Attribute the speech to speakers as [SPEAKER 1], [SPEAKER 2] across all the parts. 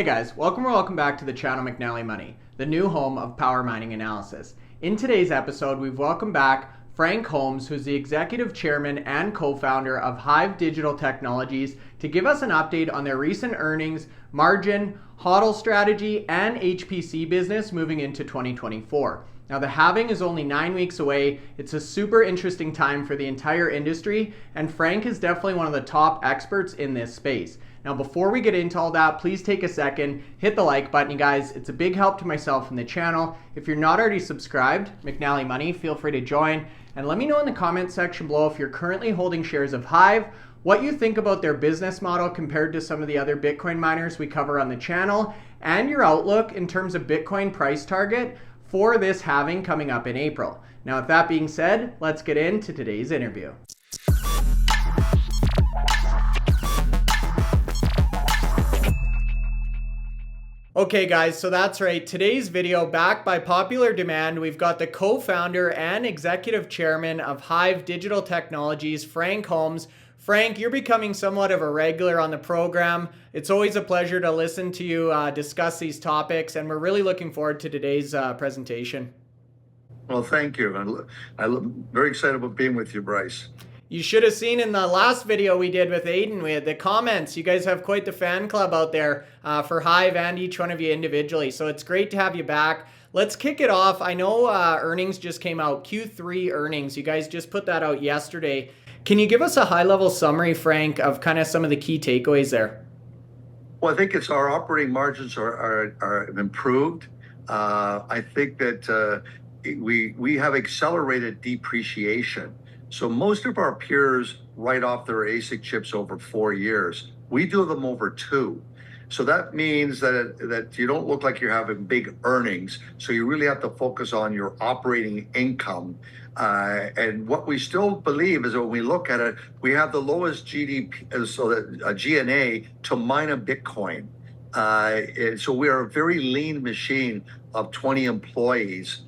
[SPEAKER 1] Hey guys, welcome back to the channel McNallie Money, the new home of power mining analysis. In today's episode, we've welcomed back Frank Holmes, who's the executive chairman and co-founder of HIVE Digital Technologies, to give us an update on their recent earnings, margin, HODL strategy, and HPC business moving into 2024. Now, the halving is only 9 weeks away. It's a super interesting time for the entire industry, and Frank is definitely one of the top experts in this space. Now, before we get into all that, please take a second, hit the like button, you guys. It's a big help to myself and the channel. If you're not already subscribed, McNallie Money, feel free to join. And let me know in the comment section below if you're currently holding shares of HIVE, what you think about their business model compared to some of the other Bitcoin miners we cover on the channel, and your outlook in terms of Bitcoin price target for this halving coming up in April. Now, with that being said, let's get into today's interview. Okay guys, so that's right. Today's video, backed by popular demand, we've got the co-founder and executive chairman of HIVE Digital Technologies, Frank Holmes. Frank, you're becoming somewhat of a regular on the program. It's always a pleasure to listen to you discuss these topics, and we're really looking forward to today's presentation.
[SPEAKER 2] Well, thank you. I'm very excited about being with you, Bryce.
[SPEAKER 1] You should have seen in the last video we did with Aiden, we had the comments. You guys have quite the fan club out there for HIVE and each one of you individually. So it's great to have you back. Let's kick it off. I know earnings just came out, Q3 earnings. You guys just put that out yesterday. Can you give us a high-level summary, Frank, of kind of some of the key takeaways there?
[SPEAKER 2] Well, I think it's our operating margins are improved. I think that we have accelerated depreciation. So most of our peers write off their ASIC chips over 4 years. We do them over 2. So that means that you don't look like you're having big earnings. So you really have to focus on your operating income. And what we still believe is that when we look at it, we have the lowest GDP, so that G&A to mine a Bitcoin. So we are a very lean machine of 20 employees.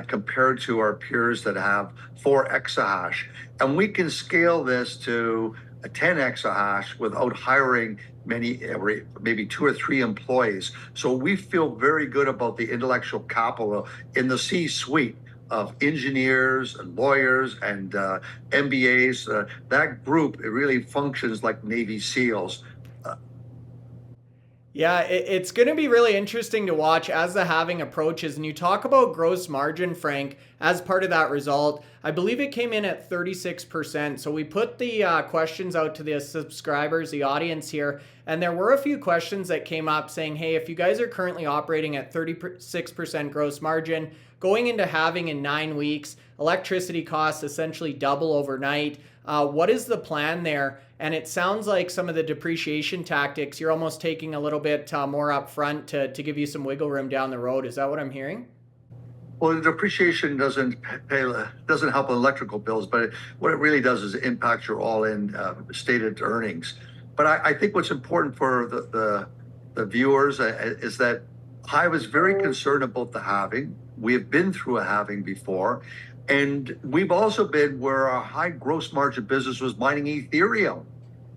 [SPEAKER 2] Compared to our peers that have 4 exahash. And we can scale this to a 10 exahash without hiring maybe 2 or 3 employees. So we feel very good about the intellectual capital in the C-suite of engineers and lawyers and MBAs. That group, it really functions like Navy SEALs.
[SPEAKER 1] Yeah, it's going to be really interesting to watch as the halving approaches. And you talk about gross margin, Frank, as part of that result. I believe it came in at 36%. So we put the questions out to the subscribers, the audience here. And there were a few questions that came up saying, hey, if you guys are currently operating at 36% gross margin, going into halving in 9 weeks, electricity costs essentially double overnight. What is the plan there? And it sounds like some of the depreciation tactics, you're almost taking a little bit more upfront to give you some wiggle room down the road. Is that what I'm hearing?
[SPEAKER 2] Well, the depreciation doesn't help with electrical bills, but what it really does is it impacts your all-in stated earnings. But I think what's important for the viewers is that HIVE is very concerned about the halving. We have been through a halving before. And we've also been where our high gross margin business was mining Ethereum.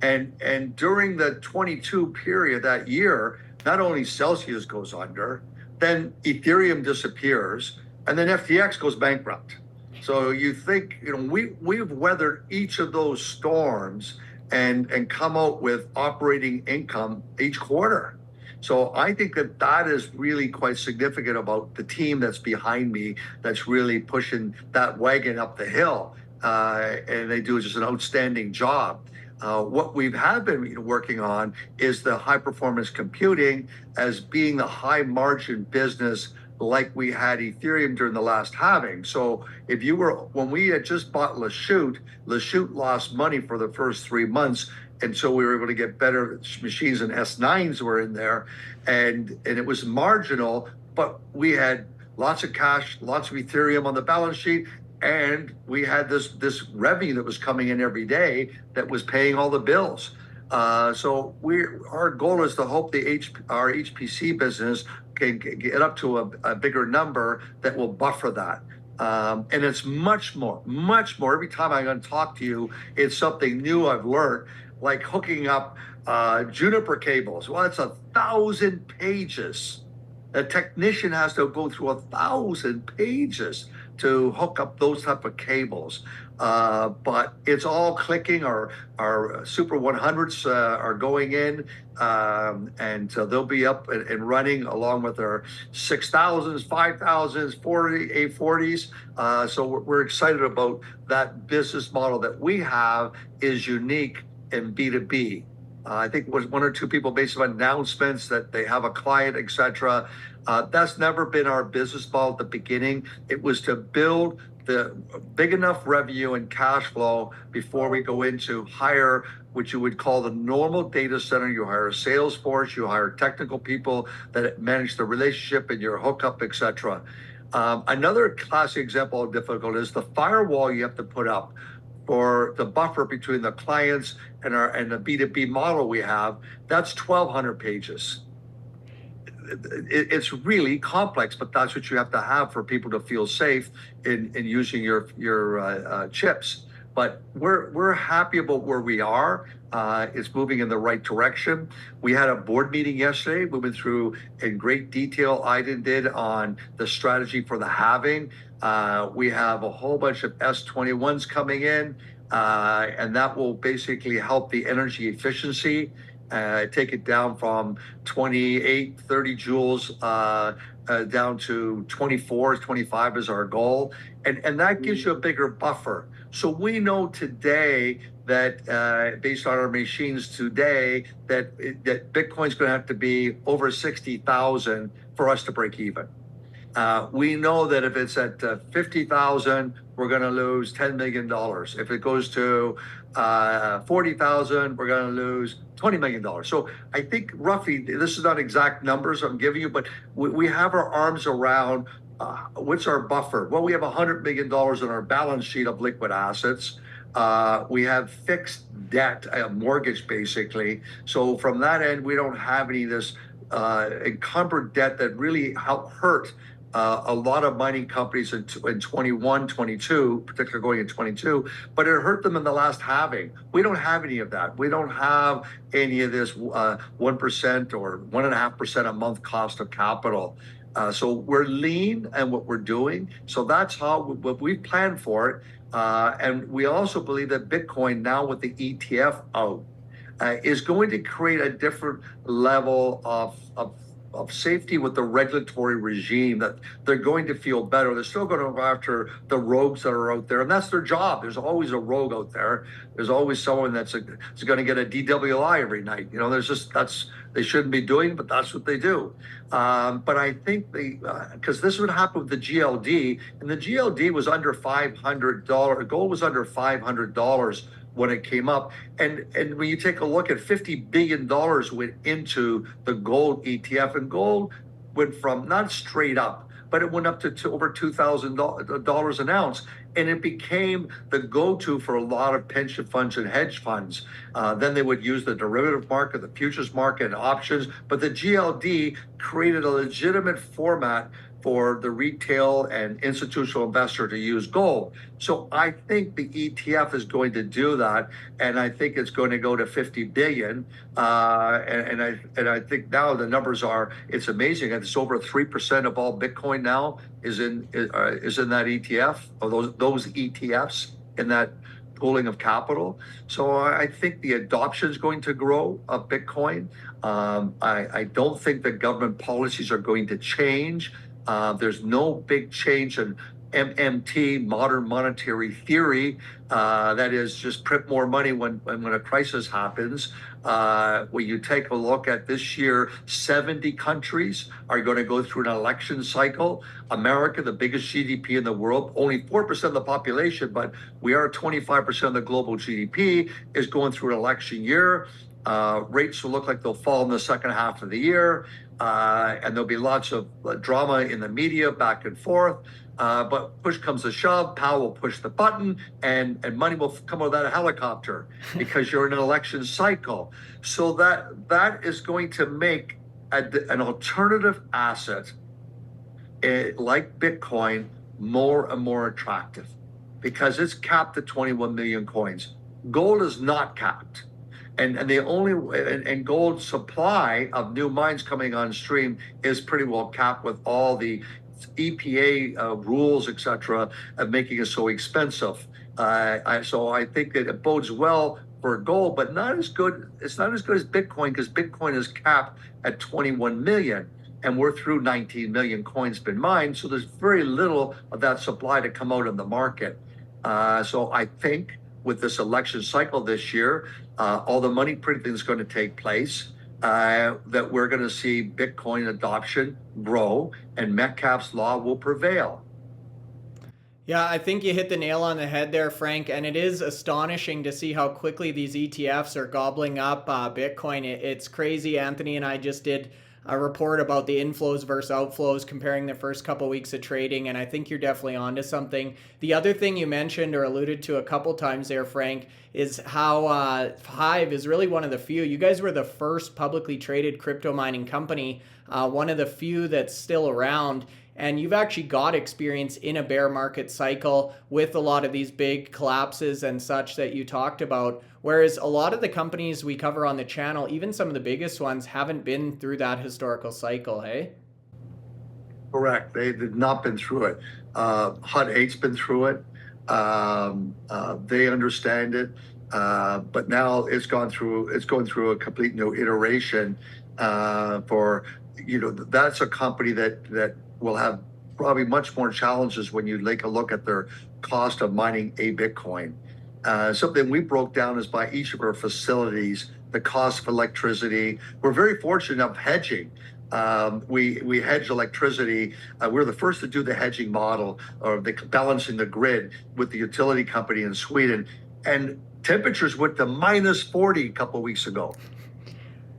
[SPEAKER 2] And during the 22 period that year, not only Celsius goes under, then Ethereum disappears, and then FTX goes bankrupt. So you think, we've weathered each of those storms and come out with operating income each quarter. So I think that is really quite significant about the team that's behind me, that's really pushing that wagon up the hill. And they do just an outstanding job. What we have been working on is the high performance computing as being the high margin business like we had Ethereum during the last halving. So when we had just bought Lachute lost money for the first 3 months. And so we were able to get better machines, and S9s were in there, and it was marginal, but we had lots of cash, lots of Ethereum on the balance sheet, and we had this revenue that was coming in every day that was paying all the bills. So our goal is to hope our HPC business can get up to a bigger number that will buffer that. And it's much more. Every time I'm going to talk to you, it's something new I've learned. like hooking up juniper cables. Well, it's 1,000 pages. A technician has to go through 1,000 pages to hook up those type of cables. But it's all clicking. Our Super 100s are going in, and so they'll be up and running along with our 6,000s, 5,000s, 840s. So we're excited about that business model that we have is unique in B2B. I think it was one or two people made some announcements that they have a client, etc. That's never been our business model at the beginning. It was to build the big enough revenue and cash flow before we go into hire, which you would call the normal data center. You hire a sales force, you hire technical people that manage the relationship and your hookup, etc. Another classic example of difficult is the firewall you have to put up for the buffer between the clients and the B2B model we have. That's 1,200 pages. It's really complex, but that's what you have to have for people to feel safe in using your chips. But we're happy about where we are. It's moving in the right direction. We had a board meeting yesterday. We went through in great detail, Aiden did, on the strategy for the halving. We have a whole bunch of S21s coming in, and that will basically help the energy efficiency, take it down from 28, 30 joules down to 24, 25 is our goal. And that gives you a bigger buffer. So we know today that based on our machines today, that Bitcoin's going to have to be over 60,000 for us to break even. We know that if it's at 50,000, we're going to lose $10 million. If it goes to 40,000, we're going to lose $20 million. So I think roughly, this is not exact numbers I'm giving you, but we have our arms around what's our buffer. Well, we have $100 million on our balance sheet of liquid assets. We have fixed debt, a mortgage basically. So from that end, we don't have any of this encumbered debt that really hurt a lot of mining companies in 21, 22, particularly going in 22, but it hurt them in the last halving. We don't have any of that. We don't have any of this 1% or 1.5% a month cost of capital. So we're lean and what we're doing. So that's what we planned for it. And we also believe that Bitcoin now with the ETF out is going to create a different level of safety with the regulatory regime, that they're going to feel better. They're still going to go after the rogues that are out there, and that's their job. There's always a rogue out there. There's always someone that's going to get a DWI every night. You know, they shouldn't be doing, but that's what they do. But I think because this would happen with the GLD, and the GLD was under $500. Gold was under $500 when it came up. And when you take a look at $50 billion went into the gold ETF, and gold went from not straight up, but it went up to over $2,000 an ounce. And it became the go-to for a lot of pension funds and hedge funds. Then they would use the derivative market, the futures market, and options. But the GLD created a legitimate format for the retail and institutional investor to use gold. So I think the ETF is going to do that, and I think it's going to go to 50 billion. And I think now the numbers it's amazing. It's over 3% of all Bitcoin now is in that ETF, or those ETFs in that pooling of capital. So I think the adoption is going to grow of Bitcoin. I don't think the government policies are going to change. There's no big change in MMT, modern monetary theory, that is just print more money when a crisis happens. When you take a look at this year, 70 countries are going to go through an election cycle. America, the biggest GDP in the world, only 4% of the population, but we are 25% of the global GDP, is going through an election year. Rates will look like they'll fall in the second half of the year. And there'll be lots of drama in the media back and forth. But push comes to shove, Powell will push the button, and money will come out of that helicopter because you're in an election cycle. So that is going to make an alternative asset like Bitcoin more and more attractive, because it's capped at 21 million coins. Gold is not capped. And the only and gold supply of new mines coming on stream is pretty well capped with all the EPA rules, etc., of making it so expensive. So I think that it bodes well for gold, but not as good. It's not as good as Bitcoin, because Bitcoin is capped at 21 million, and we're through 19 million coins been mined. So there's very little of that supply to come out in the market. So I think with this election cycle this year, all the money printing is going to take place. That we're going to see Bitcoin adoption grow, and Metcalfe's law will prevail.
[SPEAKER 1] Yeah, I think you hit the nail on the head there, Frank. And it is astonishing to see how quickly these ETFs are gobbling up Bitcoin. It's crazy. Anthony and I just did a report about the inflows versus outflows comparing the first couple weeks of trading, and I think you're definitely onto something. The other thing you mentioned or alluded to a couple times there, Frank, is how HIVE is really one of the few. You guys were the first publicly traded crypto mining company, one of the few that's still around. And you've actually got experience in a bear market cycle with a lot of these big collapses and such that you talked about. Whereas a lot of the companies we cover on the channel, even some of the biggest ones, haven't been through that historical cycle, hey?
[SPEAKER 2] Correct. They did not been through it. HUD-8's been through it. They understand it. But now it's going through a complete new iteration. That's a company that will have probably much more challenges when you take a look at their cost of mining a Bitcoin. Something we broke down is by each of our facilities, the cost of electricity. We're very fortunate of hedging. We hedge electricity. We're the first to do the hedging model, or the balancing the grid with the utility company in Sweden. And temperatures went to -40 a couple of weeks ago.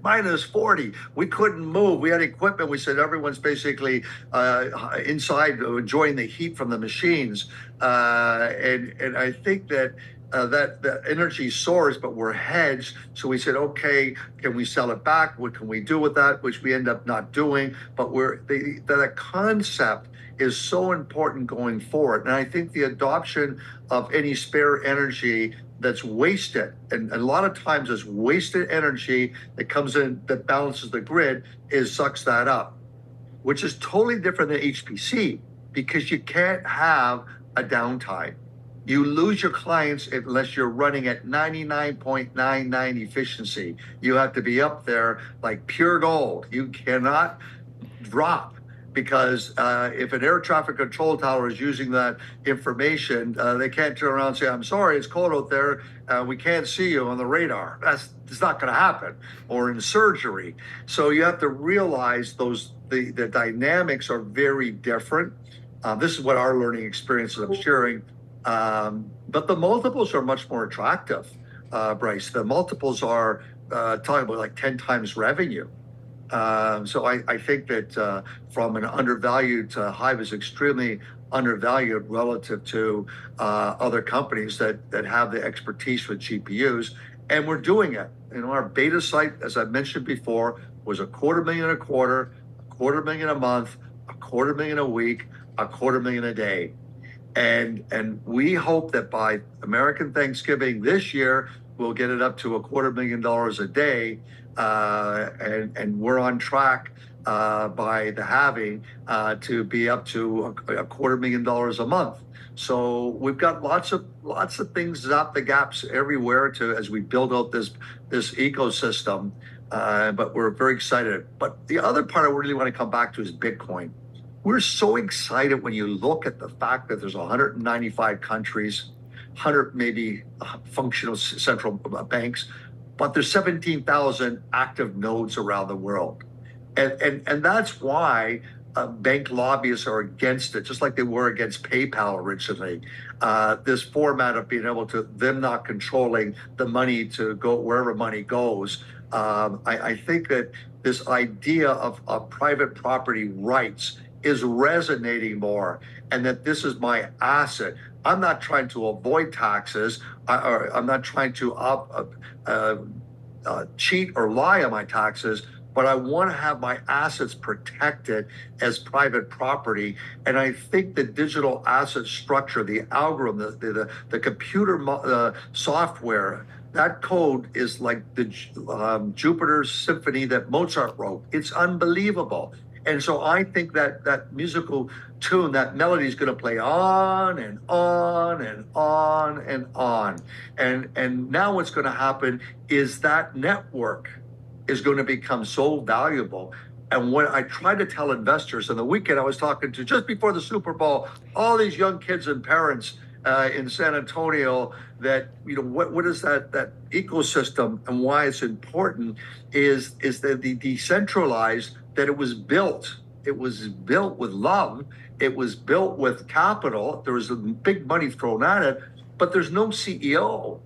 [SPEAKER 2] -40. We couldn't move. We had equipment. We said everyone's basically inside enjoying the heat from the machines. And I think that the energy soars, but we're hedged. So we said, okay, can we sell it back? What can we do with that? Which we end up not doing. But the concept is so important going forward. And I think the adoption of any spare energy that's wasted, and a lot of times it's wasted energy that comes in that balances the grid, sucks that up, which is totally different than HPC, because you can't have a downtime. You lose your clients unless you're running at 99.99 efficiency. You have to be up there like pure gold. You cannot drop. Because if an air traffic control tower is using that information, they can't turn around and say, I'm sorry, it's cold out there. We can't see you on the radar. It's not going to happen. Or in surgery. So you have to realize the dynamics are very different. This is what our learning experiences I'm sharing. But the multiples are much more attractive, Bryce. The multiples are talking about like 10 times revenue. So I think that from an undervalued, HIVE is extremely undervalued relative to other companies that have the expertise with GPUs, and we're doing it. Our beta site, as I mentioned before, was $250,000 a quarter, $250,000 a month, $250,000 a week, $250,000 a day. And we hope that by American Thanksgiving this year, we'll get it up to $250,000 a day. And we're on track by the halving to be up to $250,000 a month. So we've got lots of things, zap the gaps everywhere as we build out this ecosystem. But we're very excited. But the other part I really want to come back to is Bitcoin. We're so excited when you look at the fact that there's 195 countries, 100 maybe functional central banks, but there's 17,000 active nodes around the world. And that's why bank lobbyists are against it, just like they were against PayPal originally. This format of being able to, them not controlling the money to go wherever money goes. I think that this idea of private property rights is resonating more, and that this is my asset. I'm not trying to avoid taxes. I'm not trying to cheat or lie on my taxes, but I want to have my assets protected as private property. And I think the digital asset structure, the algorithm, the computer software that code is like the Jupiter's symphony that Mozart wrote. It's unbelievable. And so I think that that musical tune, that melody is going to play on and on and on and on. And now what's going to happen is that network is going to become so valuable. And what I try to tell investors, on the weekend I was talking to, just before the Super Bowl, all these young kids and parents in San Antonio, that, you know, what is that ecosystem, and why it's important is that the decentralized, that it was built with love, it was built with capital, there was a big money thrown at it, but there's no CEO,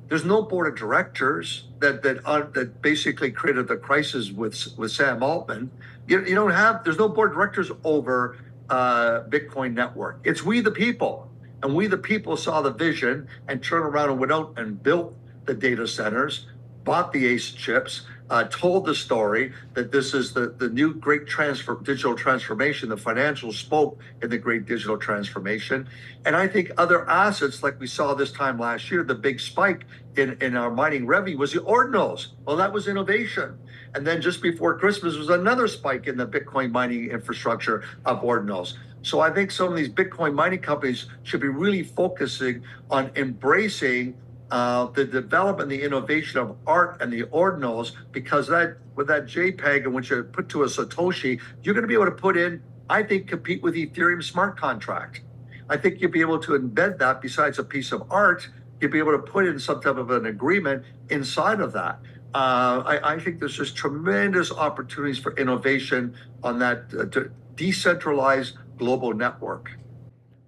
[SPEAKER 2] there's no board of directors that basically created the crisis with Sam Altman. You don't have, there's no board of directors over Bitcoin network. It's we the people. And we the people saw the vision and turned around and went out and built the data centers, bought the ACE chips, told the story that this is the new great digital transformation. The financials spoke in the great digital transformation. And I think other assets, like we saw this time last year, the big spike in our mining revenue was the ordinals. Well, that was innovation. And then just before Christmas was another spike in the Bitcoin mining infrastructure of ordinals. So I think some of these Bitcoin mining companies should be really focusing on embracing the development, the innovation of art and the ordinals, because that with that JPEG, and when you put to a Satoshi, you're going to be able to put in, I think, compete with Ethereum smart contract. I think you'll be able to embed that besides a piece of art. You'll be able to put in some type of an agreement inside of that. I think there's just tremendous opportunities for innovation on that decentralized global network.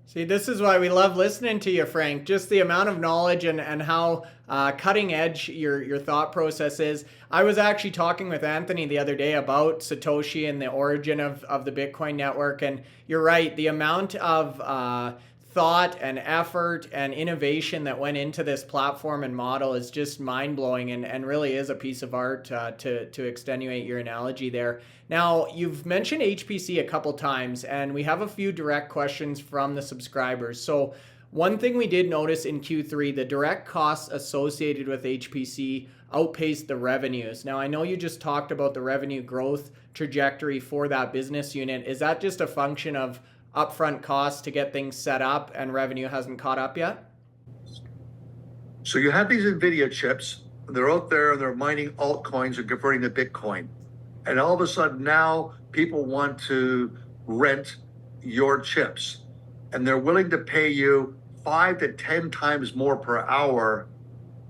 [SPEAKER 1] See, this is why we love listening to you, Frank. Just the amount of knowledge and how cutting edge your thought process is. I was actually talking with Anthony the other day about Satoshi and the origin of the Bitcoin network. And you're right, the amount of thought and effort and innovation that went into this platform and model is just mind-blowing, and really is a piece of art to extenuate your analogy there. Now, you've mentioned HPC a couple times, and we have a few direct questions from the subscribers. So one thing we did notice in Q3, the direct costs associated with HPC outpaced the revenues. Now, I know you just talked about the revenue growth trajectory for that business unit. Is that just a function of upfront costs to get things set up and revenue hasn't caught up yet?
[SPEAKER 2] So you have these NVIDIA chips, they're out there and they're mining altcoins and converting to Bitcoin. And all of a sudden now people want to rent your chips, and they're willing to pay you 5 to 10 times more per hour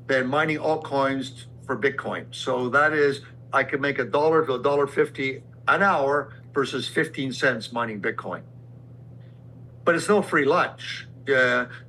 [SPEAKER 2] than mining altcoins for Bitcoin. So that is, I can make $1 to $1.50 an hour versus 15 cents mining Bitcoin. But it's no free lunch.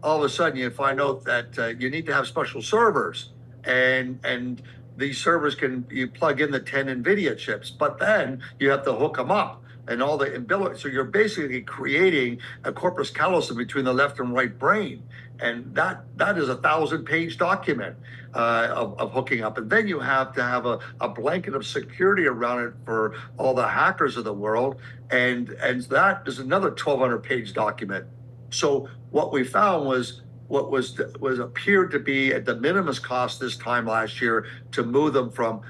[SPEAKER 2] All of a sudden you find out that you need to have special servers, and these servers you plug in the 10 NVIDIA chips, but then you have to hook them up and all the ability. So you're basically creating a corpus callosum between the left and right brain. And that is a 1,000-page document of hooking up. And then you have to have a blanket of security around it for all the hackers of the world. And that is another 1,200-page document. So what we found was appeared to be a de minimis cost this time last year to move them from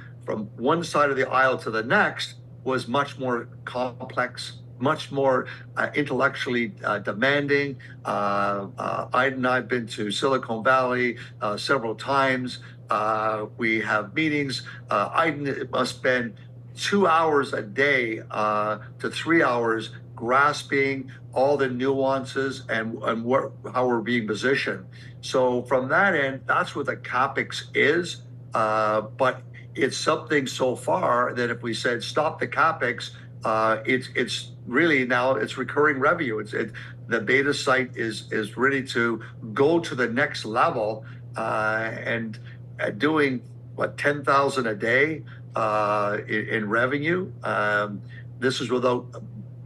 [SPEAKER 2] one side of the aisle to the next was much more complex, much more intellectually demanding. I've been to Silicon Valley several times. We have meetings. Aiden must spend 2 hours a day to 3 hours grasping all the nuances and how we're being positioned. So from that end, that's what the CapEx is. But it's something so far that if we said stop the CapEx, it's really now it's recurring revenue. The beta site is ready to go to the next level, and doing what 10,000 a day in revenue. This is without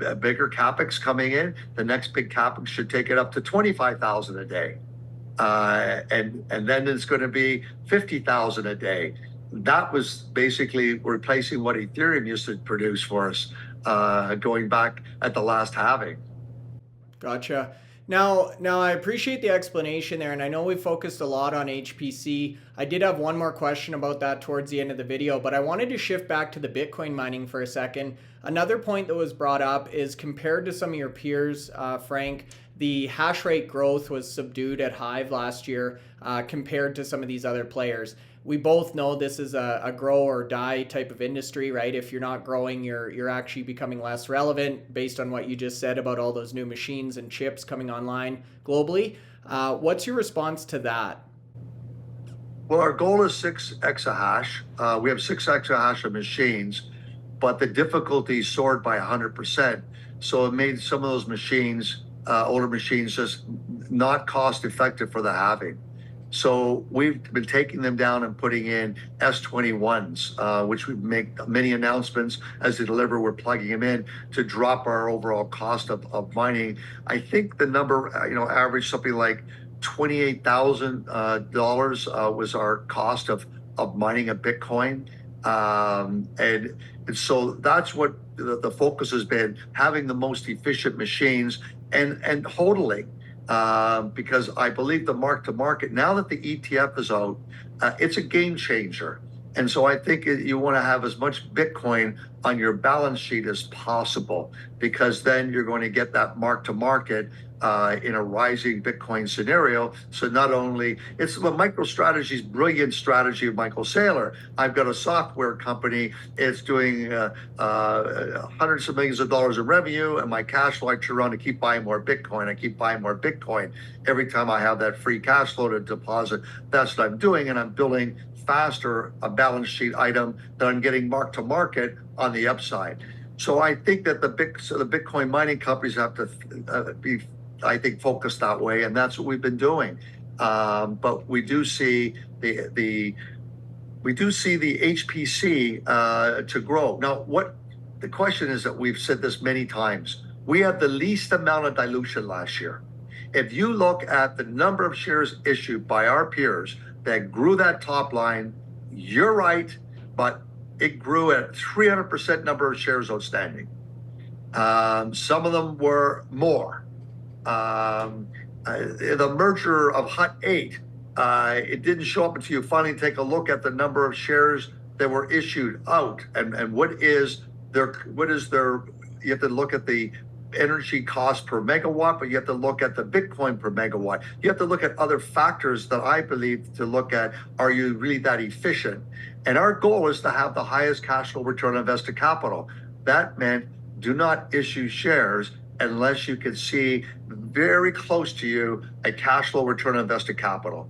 [SPEAKER 2] a bigger CapEx coming in. The next big CapEx should take it up to 25,000 a day, and then it's going to be 50,000 a day. That was basically replacing what Ethereum used to produce for us, going back at the last halving.
[SPEAKER 1] Gotcha. Now I appreciate the explanation there, and I know we focused a lot on HPC. I did have one more question about that towards the end of the video, but I wanted to shift back to the Bitcoin mining for a second. Another point that was brought up is compared to some of your peers, Frank, the hash rate growth was subdued at HIVE last year compared to some of these other players. We both know this is a grow or die type of industry, right? If you're not growing, you're actually becoming less relevant based on what you just said about all those new machines and chips coming online globally. What's your response to that?
[SPEAKER 2] Well, our goal is 6 exahash. We have 6 exahash of machines, but the difficulty soared by 100%. So it made some of those machines, older machines, just not cost effective for the halving. So we've been taking them down and putting in S21s, which we make many announcements as they deliver. We're plugging them in to drop our overall cost of mining. I think the number, averaged something like $28,000 was our cost of mining a Bitcoin. And so that's what the focus has been, having the most efficient machines and HODLing. Because I believe the mark to market, now that the ETF is out, it's a game changer. And so I think you want to have as much Bitcoin on your balance sheet as possible, because then you're going to get that mark to market in a rising Bitcoin scenario. So not only, it's the MicroStrategy's brilliant strategy of Michael Saylor. I've got a software company. It's doing hundreds of millions of dollars in revenue, and my cash flow, I turn around to keep buying more Bitcoin. I keep buying more Bitcoin. Every time I have that free cash flow to deposit, that's what I'm doing. And I'm building faster a balance sheet item that I'm getting mark to market on the upside. So I think that the Bitcoin mining companies have to be, I think, focused that way, and that's what we've been doing. But we do see the HPC to grow. Now, what the question is, that we've said this many times, we had the least amount of dilution last year. If you look at the number of shares issued by our peers that grew that top line, you're right, but it grew at 300% number of shares outstanding. Some of them were more. The merger of Hut 8, it didn't show up until you finally take a look at the number of shares that were issued out, and what is their, you have to look at the energy cost per megawatt, but you have to look at the Bitcoin per megawatt. You have to look at other factors that I believe to look at, are you really that efficient? And our goal is to have the highest cash flow return on invested capital. That meant do not issue shares unless you can see very close to you a cash flow return on invested capital.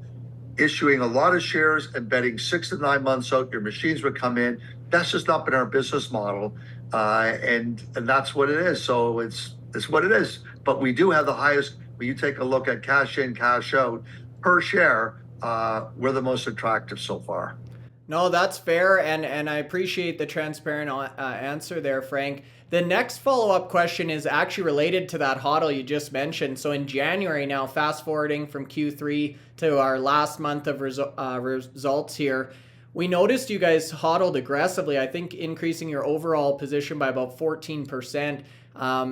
[SPEAKER 2] Issuing a lot of shares and betting 6 to 9 months out your machines would come in, that's just not been our business model. And that's what it is. So it's what it is. But we do have the highest, when you take a look at cash in, cash out per share, we're the most attractive so far.
[SPEAKER 1] No, that's fair, and I appreciate the transparent answer there, Frank. The next follow-up question is actually related to that HODL you just mentioned. So in January now, fast forwarding from Q3 to our last month of results here, we noticed you guys HODLed aggressively, I think increasing your overall position by about 14%.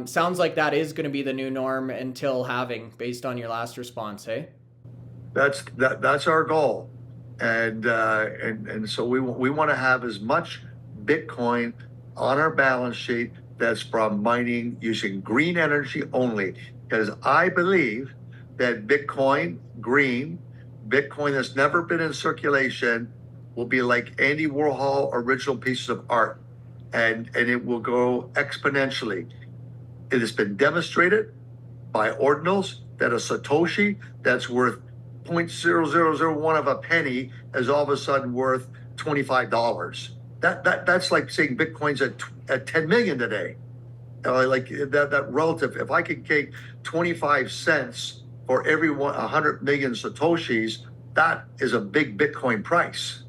[SPEAKER 1] Sounds like that is going to be the new norm until halving, based on your last response, hey?
[SPEAKER 2] That's our goal. And so we want to have as much Bitcoin on our balance sheet that's from mining using green energy only, because I believe that Bitcoin green, Bitcoin that's never been in circulation, will be like Andy Warhol original pieces of art, and it will go exponentially. It has been demonstrated by ordinals that a Satoshi that's worth 0.0001 of a penny is all of a sudden worth $25. That's like saying Bitcoin's at 10 million today. Like that relative. If I could take 25 cents for every 100 million Satoshis, that is a big Bitcoin price.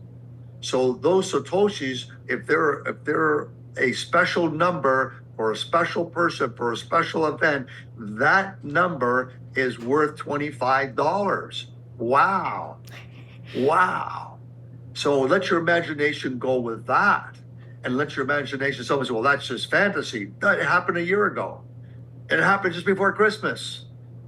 [SPEAKER 2] So those Satoshis, if they're a special number for a special person for a special event, that number is worth $25. Wow. So let your imagination go with that, and let your imagination, someone say, well, that's just fantasy. That happened a year ago. It happened just before Christmas.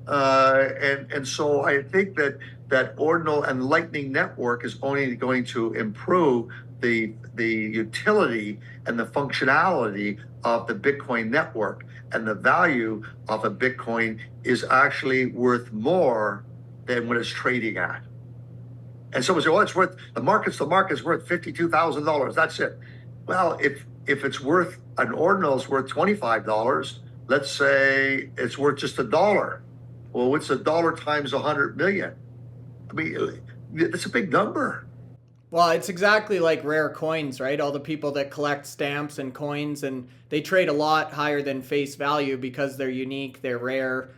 [SPEAKER 2] And so I think that ordinal and lightning network is only going to improve the utility and the functionality of the Bitcoin network, and the value of a Bitcoin is actually worth more than what it's trading at. And someone say, "Well, it's worth the market's worth $52,000. That's it." Well, if it's worth an ordinal is worth $25, let's say it's worth just $1. Well, what's $1 times 100 million? I mean, it's a big number.
[SPEAKER 1] Well, it's exactly like rare coins, right? All the people that collect stamps and coins, and they trade a lot higher than face value because they're unique, they're rare,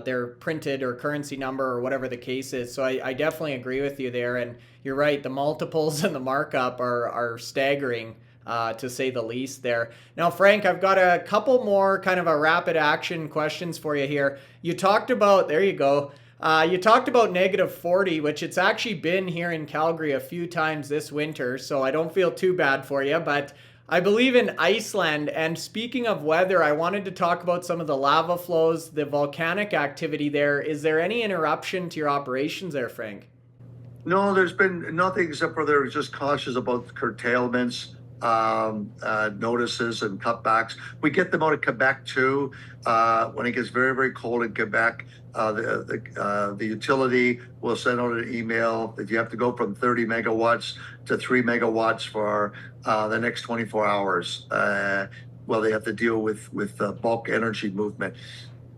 [SPEAKER 1] they're printed or currency number or whatever the case is. So I definitely agree with you there. And you're right, the multiples and the markup are staggering, to say the least there. Now, Frank, I've got a couple more kind of a rapid action questions for you here. You talked about, there you go. You talked about -40, which it's actually been here in Calgary a few times this winter, so I don't feel too bad for you, but I believe in Iceland. And speaking of weather, I wanted to talk about some of the lava flows, the volcanic activity there. Is there any interruption to your operations there, Frank?
[SPEAKER 2] No, there's been nothing except for they're just cautious about curtailments, notices and cutbacks. We get them out of Quebec too. When it gets very, very cold in Quebec, the utility will send out an email that you have to go from 30 megawatts to 3 megawatts for the next 24 hours. Well, they have to deal with bulk energy movement.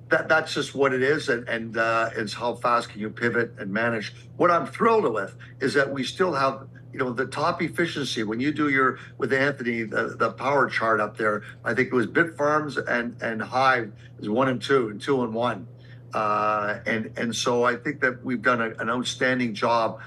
[SPEAKER 2] That's just what it is, and it's how fast can you pivot and manage. What I'm thrilled with is that we still have, the top efficiency. When you do with Anthony, the power chart up there, I think it was Bitfarms and HIVE is 1 and 2 and 2 and 1. And so I think that we've done an outstanding job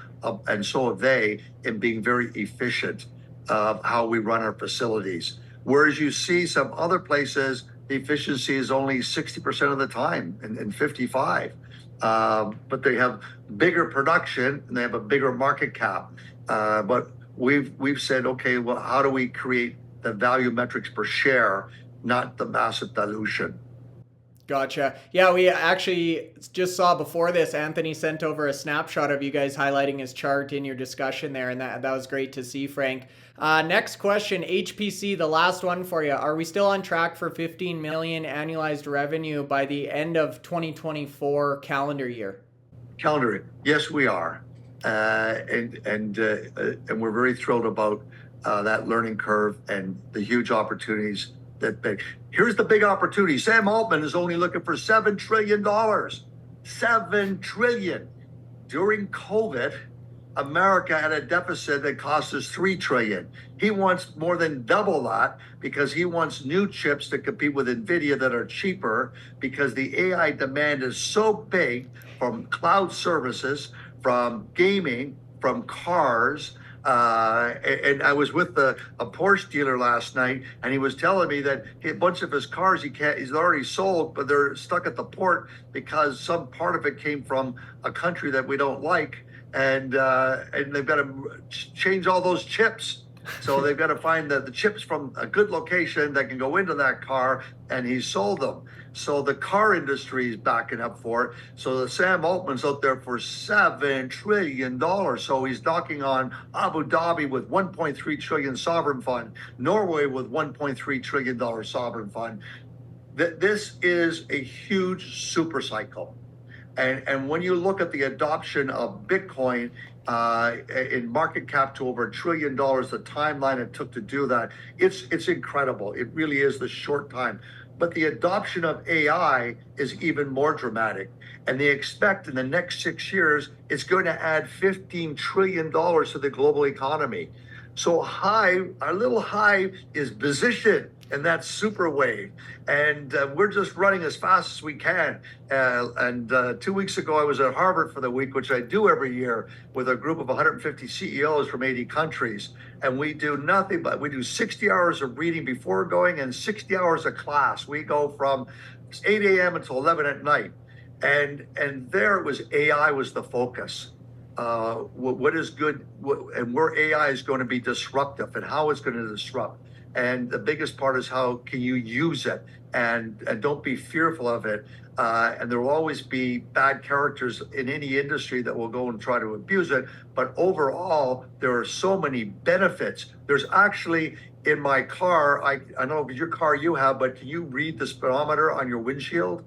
[SPEAKER 2] and so have they, in being very efficient of how we run our facilities. Whereas you see some other places, the efficiency is only 60% of the time and 55. But they have bigger production and they have a bigger market cap. But we've said, okay, well, how do we create the value metrics per share, not the massive dilution?
[SPEAKER 1] Gotcha. Yeah, we actually just saw before this, Anthony sent over a snapshot of you guys highlighting his chart in your discussion there, and that was great to see, Frank. Next question, HPC, the last one for you. Are we still on track for 15 million annualized revenue by the end of 2024 calendar year?
[SPEAKER 2] Yes, we are. And we're very thrilled about that learning curve and the huge opportunities that big. Here's the big opportunity. Sam Altman is only looking for $7 trillion. $7 trillion. During COVID, America had a deficit that cost us $3 trillion. He wants more than double that because he wants new chips to compete with NVIDIA that are cheaper, because the AI demand is so big from cloud services, from gaming, from cars. And I was with a Porsche dealer last night, and he was telling me that a bunch of his cars he's already sold, but they're stuck at the port because some part of it came from a country that we don't like, and they've got to change all those chips. So they've got to find the chips from a good location that can go into that car, and he sold them. So the car industry is backing up for it. So the Sam Altman's out there for $7 trillion. So he's knocking on Abu Dhabi with $1.3 trillion sovereign fund, Norway with $1.3 trillion sovereign fund. This is a huge super cycle. And when you look at the adoption of Bitcoin in market cap to over $1 trillion, the timeline it took to do that, it's incredible. It really is the short time. But the adoption of AI is even more dramatic. And they expect in the next 6 years, it's going to add $15 trillion to the global economy. So HIVE, our little HIVE, is positioned in that super wave. And we're just running as fast as we can. And 2 weeks ago, I was at Harvard for the week, which I do every year, with a group of 150 CEOs from 80 countries. And we do nothing but we do 60 hours of reading before going and 60 hours of class. We go from 8 a.m. until 11 at night. And there it was, AI was the focus. What is good and where AI is going to be disruptive and how it's going to disrupt. And the biggest part is how can you use it, and don't be fearful of it. And there will always be bad characters in any industry that will go and try to abuse it. But overall, there are so many benefits. There's actually, in my car, I don't know if your car you have, but can you read the speedometer on your windshield?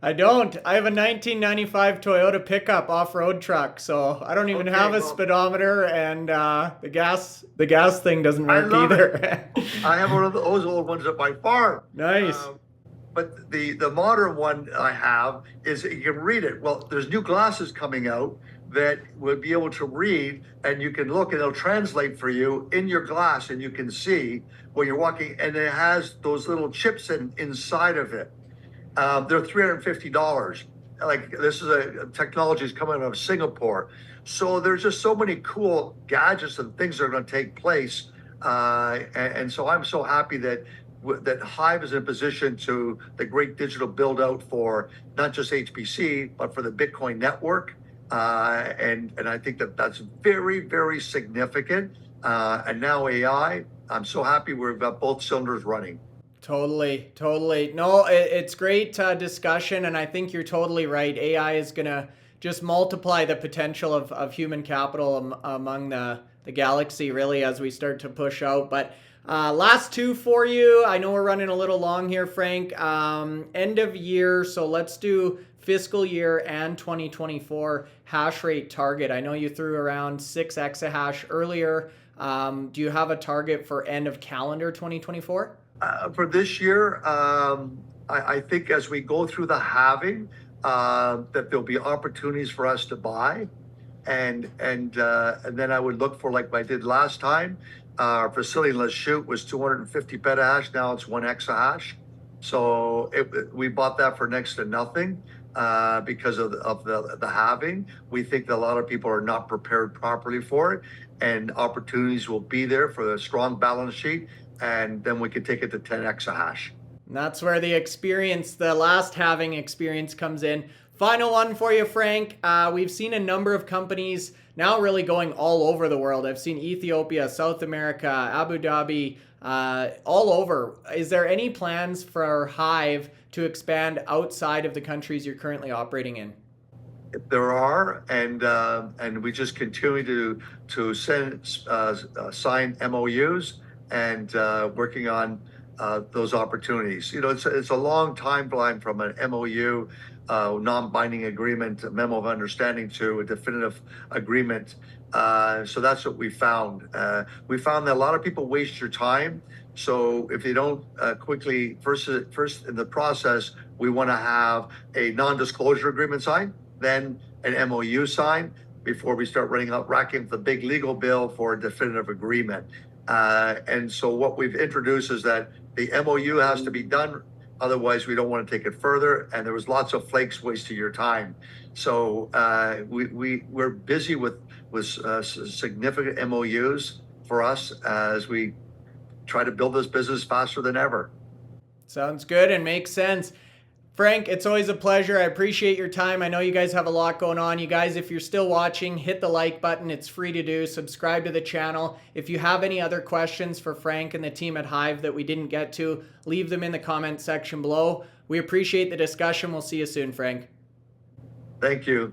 [SPEAKER 1] I don't. I have a 1995 Toyota pickup off-road truck, so I don't even have a speedometer, and the gas thing doesn't
[SPEAKER 2] I
[SPEAKER 1] work
[SPEAKER 2] love
[SPEAKER 1] either.
[SPEAKER 2] it. I have one of those old ones at my farm.
[SPEAKER 1] Nice.
[SPEAKER 2] But the modern one I have is you can read it. Well, there's new glasses coming out that will be able to read, and you can look and it'll translate for you in your glass, and you can see when you're walking, and it has those little chips inside of it. They're $350. Like, this is a technology is coming out of Singapore. So there's just so many cool gadgets and things that are going to take place. And so I'm so happy that HIVE is in position to the great digital build out for not just HPC, but for the Bitcoin network. And I think that's very, very significant. And now AI, I'm so happy we've got both cylinders running.
[SPEAKER 1] Totally, totally. No, it's great discussion, and I think you're totally right. AI is going to just multiply the potential of human capital among the galaxy, really, as we start to push out. But last two for you. I know we're running a little long here, Frank. End of year, so let's do fiscal year and 2024 hash rate target. I know you threw around 6 exahash earlier. Do you have a target for end of calendar 2024?
[SPEAKER 2] For this year, I think as we go through the halving, that there'll be opportunities for us to buy, and then I would look for, like I did last time. Our facility in Lachute was 250 petahash. Now it's 1 exahash. So we bought that for next to nothing because of the halving. We think that a lot of people are not prepared properly for it, and opportunities will be there for a strong balance sheet. And then we could take it to 10 exahash.
[SPEAKER 1] And that's where the experience, the last halving experience comes in. Final one for you, Frank. We've seen a number of companies now really going all over the world. I've seen Ethiopia, South America, Abu Dhabi, all over. Is there any plans for HIVE to expand outside of the countries you're currently operating in?
[SPEAKER 2] There are, and we just continue to sign MOUs and working on those opportunities. You know, it's a long timeline from an MOU, non-binding agreement, a memo of understanding, to a definitive agreement. So that's what we found. We found that a lot of people waste your time. So if they don't quickly, first in the process, we want to have a non-disclosure agreement signed, then an MOU signed before we start racking up the big legal bill for a definitive agreement. And so what we've introduced is that the MOU has to be done. Otherwise, we don't want to take it further. And there was lots of flakes wasting your time. So we're busy with significant MOUs for us as we try to build this business faster than ever.
[SPEAKER 1] Sounds good and makes sense. Frank, it's always a pleasure. I appreciate your time. I know you guys have a lot going on. You guys, if you're still watching, hit the like button. It's free to do. Subscribe to the channel. If you have any other questions for Frank and the team at HIVE that we didn't get to, leave them in the comment section below. We appreciate the discussion. We'll see you soon, Frank.
[SPEAKER 2] Thank you.